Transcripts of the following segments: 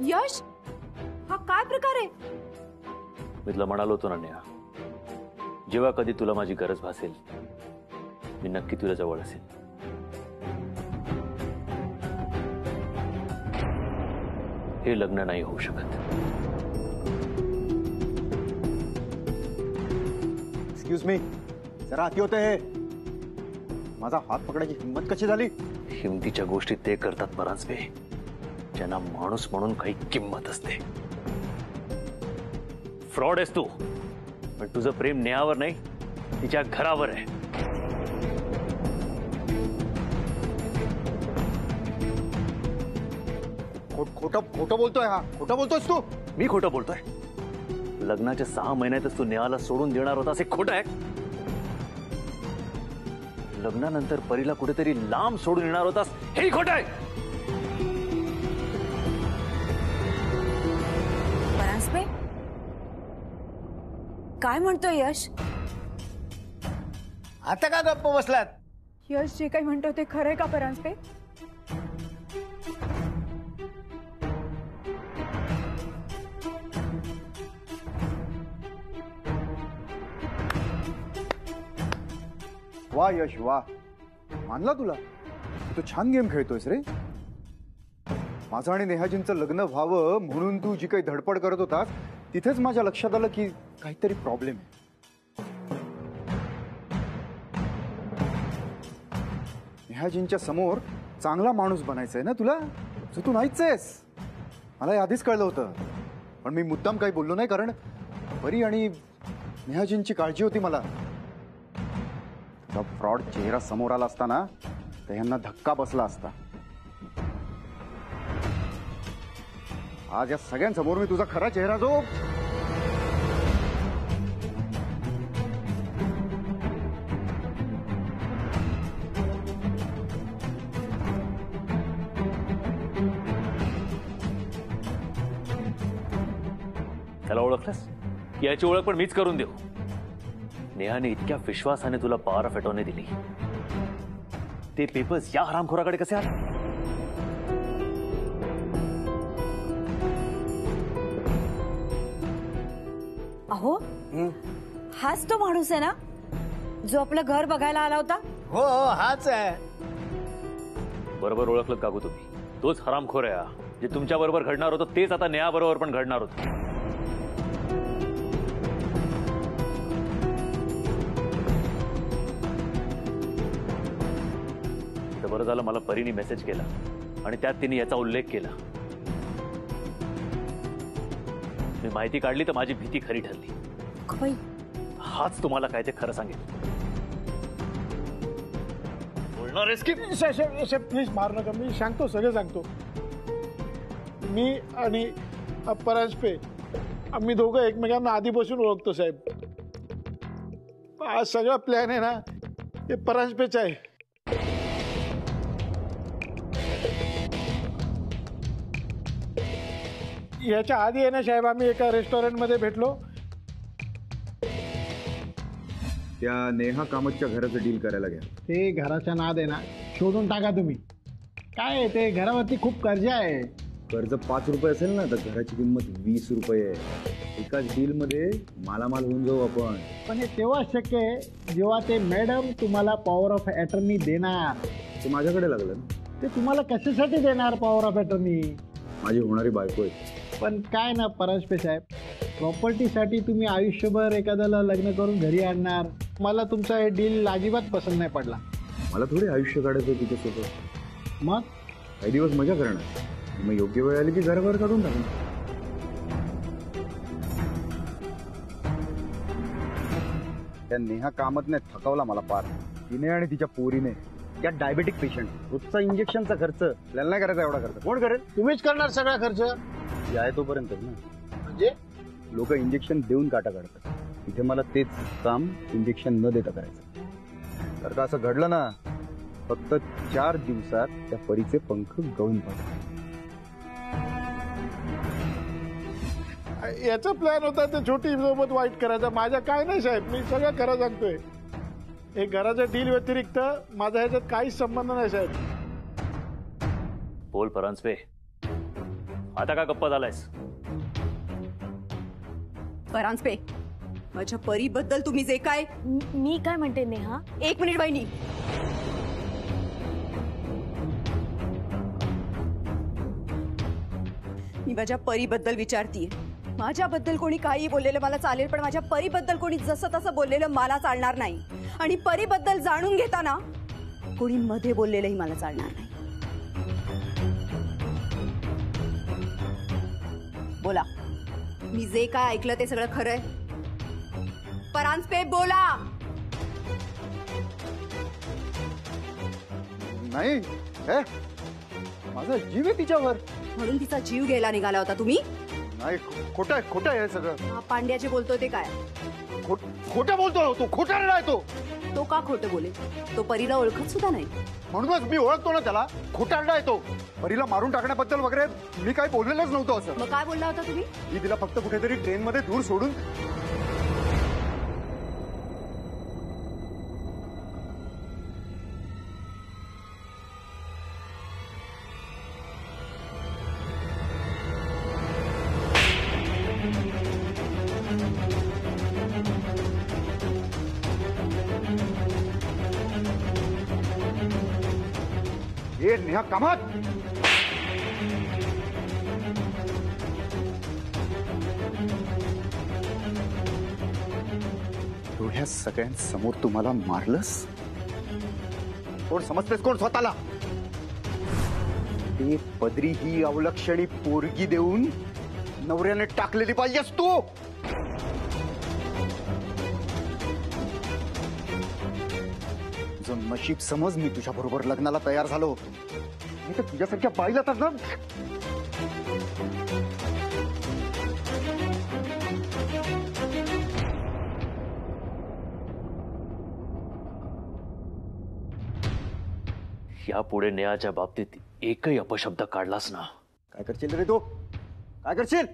यश, हा काय प्रकार आहे? मी तुला म्हणालो होतो ना नेहा, जेव्हा कधी तुला माझी गरज भासेल मी नक्की तुझ्या जवळ असेल. हे लग्न नाही होऊ शकत. एक्सक्यूज मी, जरा आती होते हे. माझा हात पकडायची हिंमत कशी झाली? हिमतीच्या गोष्टी ते करतात परांजपे ज्यांना माणूस म्हणून काही किंमत असते. फ्रॉड आहेस तू, पण तुझं प्रेम नेहावर नाही तिच्या घरावर आहे. खोटं बोलतोय हा. खोटं बोलतोयस तू? मी खोटं बोलतोय? लग्नाच्या 6 महिन्यातच तू नेहाला सोडून देणार होतास हे खोटं आहे. लग्नानंतर परीला कुठेतरी लांब सोडून येणार होतास हेही खोटं आहे. परांजपे, काय म्हणतोय यश? आता का गप्प बसलात? यश जे काही म्हणतो ते खरंय का परांजपे? वा यश वा, मानला तुला. तू छान गेम खेळतोयस रे. माझं आणि नेहाजींचं लग्न व्हावं म्हणून तू जी काही धडपड करत होतास तिथेच माझ्या लक्षात आलं की काहीतरी प्रॉब्लेम आहे. नेहाजींच्या समोर चांगला माणूस बनायचंय ना तुला, जो तू नाहीच आहेस. मला आधीच कळलं होतं, पण मी मुद्दाम काही बोललो नाही, कारण परी आणि नेहाजींची काळजी होती मला. फ्रॉड चेहरा समोर आला असता ना तर यांना धक्का बसला असता. आज या सगळ्यांसमोर मी तुझा खरा चेहरा जो त्याला ओळखलंस? याची ओळख पण मीच करून देऊ. नेहाने इतक्या विश्वासाने तुला पावर फेटवणे दिली, ते पेपर्स या हरामखोराकडे कसे आले? अहो, हाच तो माणूस आहे ना जो आपलं घर बघायला आला होता? हो हाच आहे. बरोबर ओळखलं काकू तुम्ही. तोच हरामखोर आहे हा. जे तुमच्या बरोबर घडणार होतं तेच आता नेहा बरोबर पण घडणार होतं. बरं झालं मला परीने मेसेज केला आणि त्यात तिने याचा उल्लेख केला. मी माहिती काढली तर माझी भीती खरी ठरली. हाच तुम्हाला काय ते खरं सांगेल. बोलणार आहेस की? प्लीज मार नका, मी सांगतो, सगळं सांगतो. मी आणि परांजपे आम्ही दोघं एकमेकांना आधीपासून ओळखतो साहेब. आज सगळा प्लॅन आहे ना हे परांजपेचा आहे. याच्या आधी आहे ना साहेब, आम्ही एका रेस्टॉरंटमध्ये भेटलो. त्या नेहा कामतच्या घराचं डील करायला घ्या. ते घराच्या नाद आहे ना, शोधून टाका तुम्ही. काय आहे ते घरावरती खूप कर्ज आहे. कर्ज 5 रुपये असेल ना तर घराची किंमत 20 रुपये आहे. एकाच डील मध्ये मालामाल होऊन जाऊ आपण. पण हे तेव्हा शक्य आहे जेव्हा ते मॅडम तुम्हाला पॉवर ऑफ अटर्नी देणार. ते माझ्याकडे लागलं. ते तुम्हाला कशासाठी देणार पॉवर ऑफ अटर्नी? माझी होणारी बायको आहे. पण काय ना परांजपे साहेब, प्रॉपर्टीसाठी तुम्ही आयुष्यभर एखाद्याला लग्न करून घरी आणणार. मला तुमचा हे डील अजिबात पसंत नाही पडला. मला थोडी आयुष्य काढायचं तिच्यासोबत. मग काही दिवस मजा करणार, मग योग्य वेळ आली की घराबाहेर काढून टाकून. त्या नेहा कामतने थकवला मला पार. तिने आणि तिच्या पोरीने. त्या डायबेटिक पेशंट, रोजचा इंजेक्शनचा खर्च आपल्याला नाही करायचा. एवढा खर्च कोण करेल? तुम्हीच करणार सगळा खर्च. आहे तोपर्यंत ना. म्हणजे लोक इंजेक्शन देऊन काटा काढतात, इथे मला तेच काम इंजेक्शन न देता करायचं. तर का असं घडलं ना, फक्त 4 दिवसात त्या परीचे पंख गळून पडले. याचा प्लॅन होता त्या छोटी सोबत वाईट करायचा. माझ्या काय नाही साहेब, मी सगळं खरं सांगतोय. हे घराच्या डील व्यतिरिक्त माझा ह्याच्यात काहीच संबंध नाही साहेब. बोल परांजपे, आता का गप्पा झालायस? परांजपे, माझ्या परीबद्दल तुम्ही जे काय. मी काय म्हणते नेहा, एक मिनिट बहिणी. मी माझ्या परीबद्दल विचारतीये. माझ्याबद्दल कोणी काही बोललेलं मला चालेल, पण माझ्या परीबद्दल कोणी जसं तसं बोललेलं मला चालणार नाही. आणि परीबद्दल जाणून घेताना कोणी मध्ये बोललेलंही मला चालणार नाही. बोला, मी जे काय ऐकलं ते सगळं खरंय? परांजपे बोला. नाही हे माझा जीव आहे तिच्यावर. म्हणून तिचा जीव घ्यायला निघाला होता तुम्ही? नाही खोटं आहे, खोटं आहे हे सगळं. हा पांड्याचे बोलतोय ते काय? खोटं बोलतो तो, खोटा नाही तो. तो का खोटं बोले? तो परीला ओळखत सुद्धा नाही. म्हणूनच मी ओळखतो ना त्याला. खोटारडा आहे तो. परीला मारून टाकण्याबद्दल वगैरे मी काही बोललेलंच नव्हतं असं. मग काय बोलला होता तुम्ही? मी तिला फक्त कुठेतरी ट्रेनमध्ये दूर सोडून ये नेहा कामात. एवढ्या सगळ्यांसमोर तुम्हाला मारलंस? कोण समजतेस कोण स्वतःला? ते पदरी ही अवलक्षणी पोरगी देऊन नवऱ्याने टाकलेली पाहिजेस तू. जो नशीब समज मी तुझ्या बरोबर लग्नाला तयार झालो, मी तर तुझ्यासारख्या बाईला तर ना. यापुढे नेहाच्या बाबतीत एकही अपशब्द काढलास ना. काय करशील रे तू? काय करशील?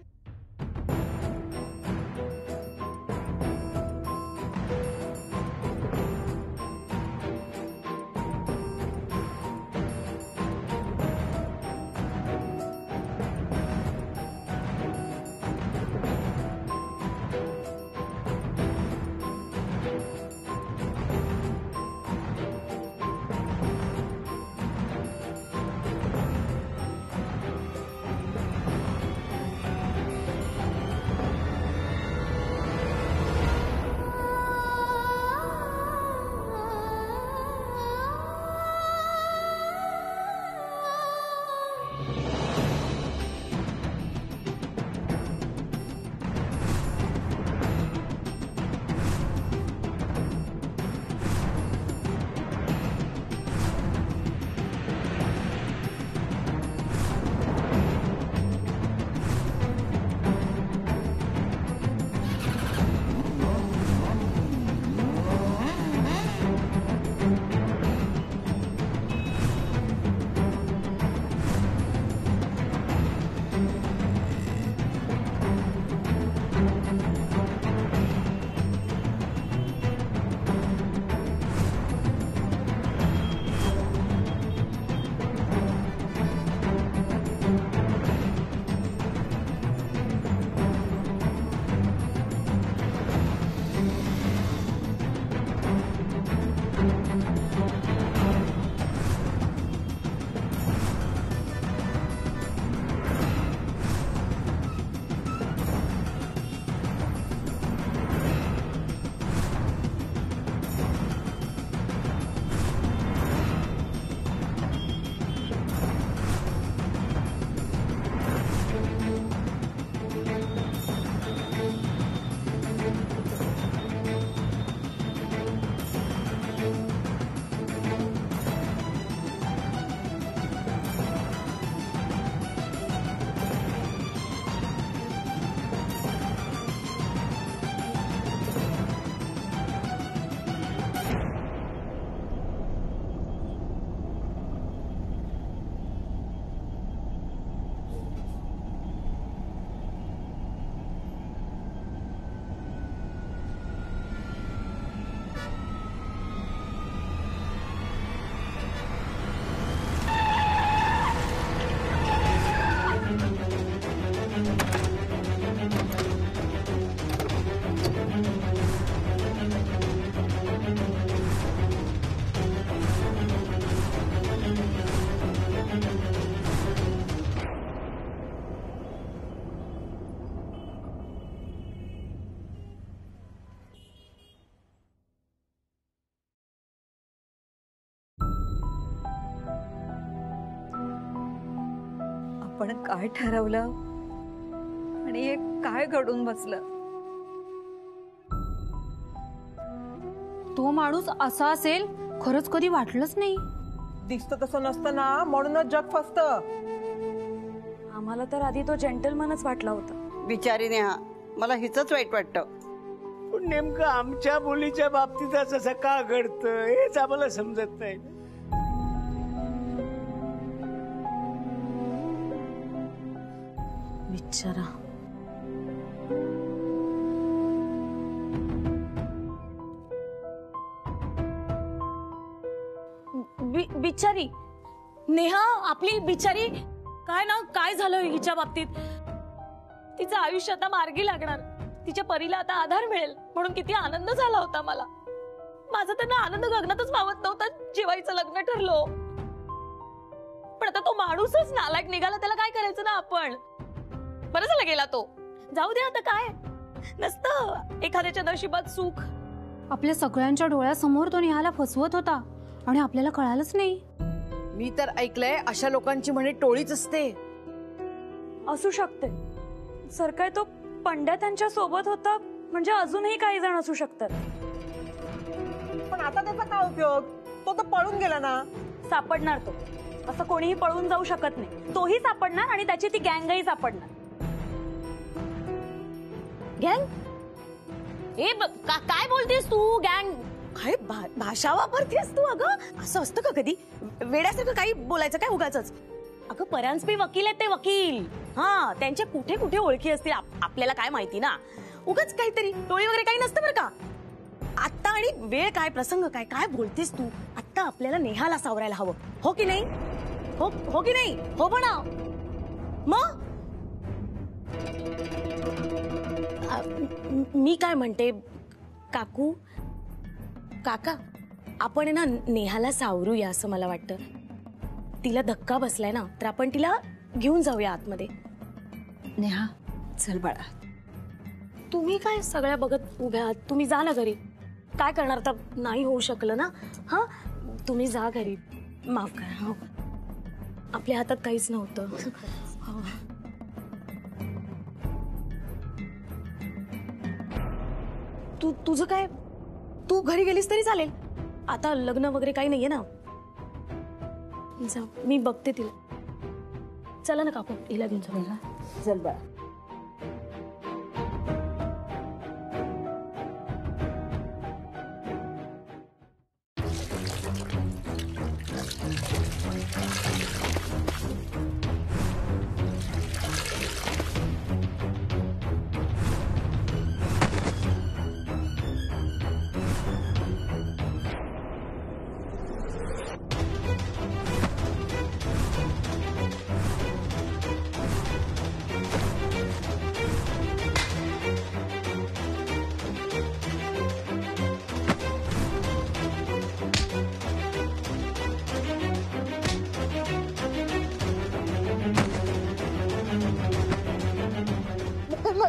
आपण काय ठरवलं आणि हे काय घडून बसलं. तो माणूस असा असेल खरंच कधी वाटलंच नाही. दिसतं तसं नसतं ना, म्हणूनच जग फसतं. आम्हाला तर आधी तो जेंटलमनच वाटला होता. बिचारी नेहा, मला हिचंच वाईट वाटतं. पण नेमकं आमच्या मुलीच्या बाबतीत असं का घडतं हेच आम्हाला समजत नाही. बिचारा. बिचारी नेहा, आपली बिचारी. काय ना काय झालं हिच्या बाबतीत. तिचं आयुष्य आता मार्गी लागणार, तिच्या परीला आता आधार मिळेल म्हणून किती आनंद झाला होता मला. माझा त्यांना आनंद गगनातच मावत नव्हता जेव्हा हिचं लग्न ठरलो. पण आता तो माणूसच नालायक निघाला, त्याला काय करायचं ना आपण. बरं झालं गेला तो, जाऊ दे आता. काय नसतं एखाद्याच्या नशिबात सुख. आपल्या सगळ्यांच्या डोळ्यासमोर तो नेहाला फसवत होता आणि आपल्याला कळालंच नाही. मी तर ऐकलंय अशा लोकांची म्हणे टोळीच असते. असू शकते सर. काय तो पंड्या त्यांच्या सोबत होता म्हणजे अजूनही काही जण असू शकतात. पण आता त्याचा काय उपयोग, तो तर पळून गेला ना. सापडणार तो, असं कोणीही पळून जाऊ शकत नाही. तोही सापडणार आणि त्याची ती गँगही सापडणार. गँग? काय बोलतेस तू? गँग काय भाषा वापरतेस तू? अगं असं असतं का कधी? वेड्यासारखं काही बोलायचं काय उगाचच? अगं परांजपे वकील आहेत ते, वकील. हा, त्यांच्या कुठे कुठे ओळखी असतील आपल्याला काय माहिती ना. उगाच काहीतरी टोळी वगैरे काही नसतं बरं का. आत्ता आणि वेळ काय, प्रसंग काय, काय बोलतेस तू? आत्ता आपल्याला नेहाला सावरायला हवं, हो की नाही? हो की नाही? हो म्हणा मग. मी काय म्हणते काकू, काका, आपण ना नेहाला सावरूया असं मला वाटतं. तिला धक्का बसलाय ना, तर आपण तिला घेऊन जाऊया आतमध्ये. नेहा चल बाळा. तुम्ही काय सगळ्या बघत उभ्या आहात? तुम्ही जा ना घरी. काय करणार आता, नाही होऊ शकलं ना. हा, तुम्ही जा घरी. माफ करा, हो. आपल्या हातात काहीच नव्हतं. हो. तुझं काय, तू घरी गेलीस तरी चालेल. आता लग्न वगैरे काही नाहीये ना. जा, मी बघते तिला. चला ना काकू, हिला घेऊन जाऊया. चल बाळा.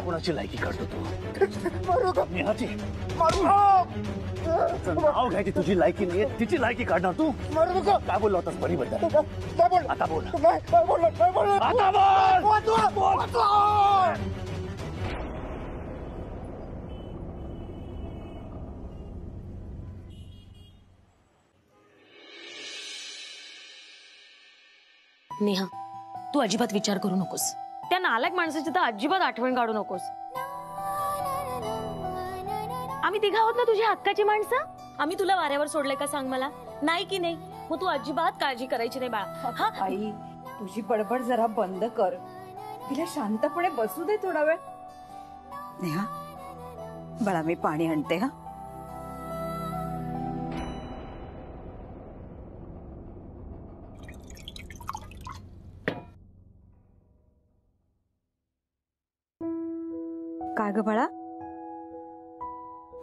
कोणाची लायकी काढतो तू? नेहाची नाव घ्यायची तुझी लायकी नाहीये, तिची लायकी काढणार तू. काय बोलला होतास परीबद्दल? आता बोल. आता बोल. नेहा, तू अजिबात विचार करू नकोस. त्या नालायक माणसाची तर अजिबात आठवण काढू नकोस. आम्ही तिघा आहोत ना तुझ्या हक्काची माणसं. आम्ही तुला वाऱ्यावर सोडलंय का सांग मला? नाही की नाही? मग तू अजिबात काळजी करायची नाही बाळा. हा, आई तुझी बडबड जरा बंद कर. तिला शांतपणे बसू दे थोडा वेळ. नेहा बाळा, मी पाणी आणते. हा, काय ग बाळा,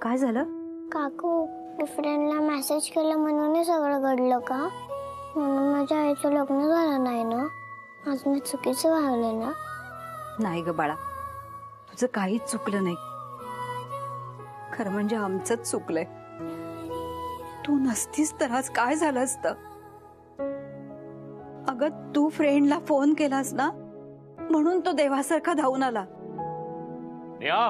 काय झालं? काकू, फ्रेंडला मेसेज केला म्हणून सगळं घडलं का? म्हणून माझ्या आईचं लग्न झालं नाही ना? आज मी चुकीचं वागले ना? नाही ग बाळा, तुझं काहीच चुकलं नाही. खरं म्हणजे आमचंच चुकलंय. तू नसतीस तर आज काय झालं असतं? अगं तू फ्रेंडला फोन केलास ना म्हणून तो देवासारखा धावून आला. नेहा,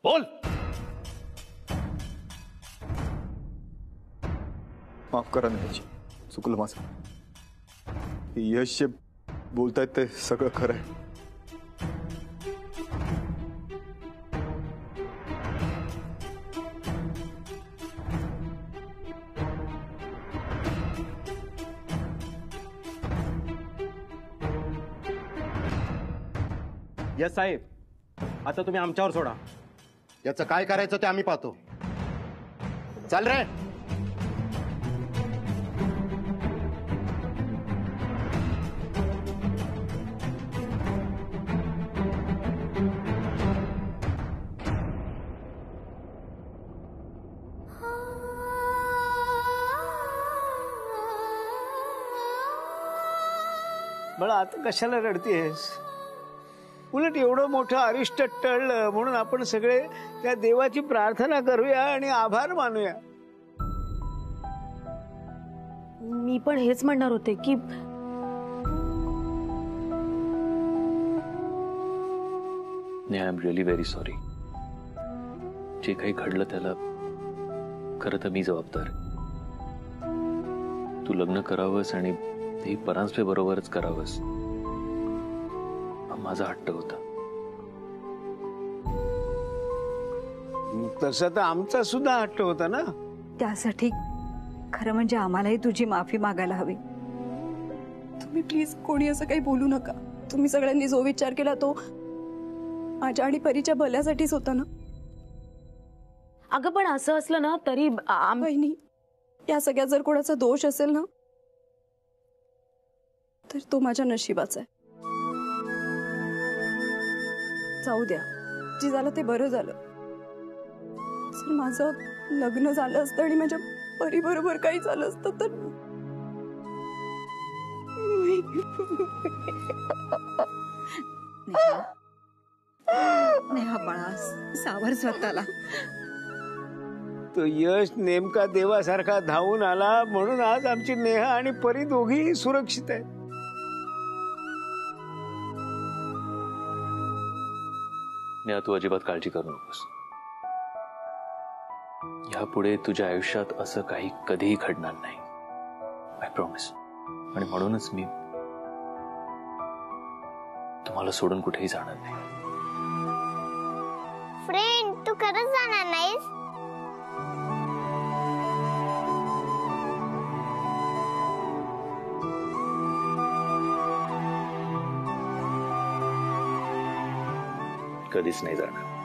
बोल. माफ करा नेहाजी, चुकलं माझं. यश जे बोलतायत ते सगळं खरं आहे. यस साहेब, आता तुम्ही आमच्यावर सोडा. याचं काय करायचं ते आम्ही पाहतो. चाल रे. बाळा, आता कशाला रडतेस? उलट एवढं मोठं अरिष्ट टळलं म्हणून आपण सगळे त्या देवाची प्रार्थना करूया आणि आभार मानूया. मी पण हेच म्हणणार होते की I am really very sorry. जे काही घडलं त्याला खरं तर मी जबाबदार आहे. तू लग्न करावंस आणि ते परांजपे बरोबरच करावंस माझा हट्ट होता. तसं तर आमचा सुद्धा हट्ट होता ना. त्यासाठी खरं म्हणजे आम्हालाही तुझी माफी मागायला हवी. तुम्ही प्लीज कोणी असं काही बोलू नका. तुम्ही सगळ्यांनी जो विचार केला तो माझ्या आणि परीच्या भल्यासाठीच होता ना. अगं पण असं असलं ना तरी बहिणी, या सगळ्यात जर कोणाचा दोष असेल ना तर तो माझ्या नशिबाचा आहे. जाऊ द्या, जे झालं ते बरं झालं. जर माझं लग्न झालं असतं आणि माझ्या परी बरोबर काही झालं असतं तर नेहा बाळा, सावर स्वतःला. तो यश नेमका देवासारखा धावून आला म्हणून आज आमची नेहा आणि परी दोघीही सुरक्षित आहेत. नेहा, तू अजिबात काळजी करू नकोस. यापुढे तुझ्या आयुष्यात असं काही कधीही घडणार नाही. I promise. आणि म्हणूनच मी तुम्हाला सोडून कुठेही जाणार नाही. फ्रेंड, तू खरंच जाणार नाहीस? कधीच नाही जाणार.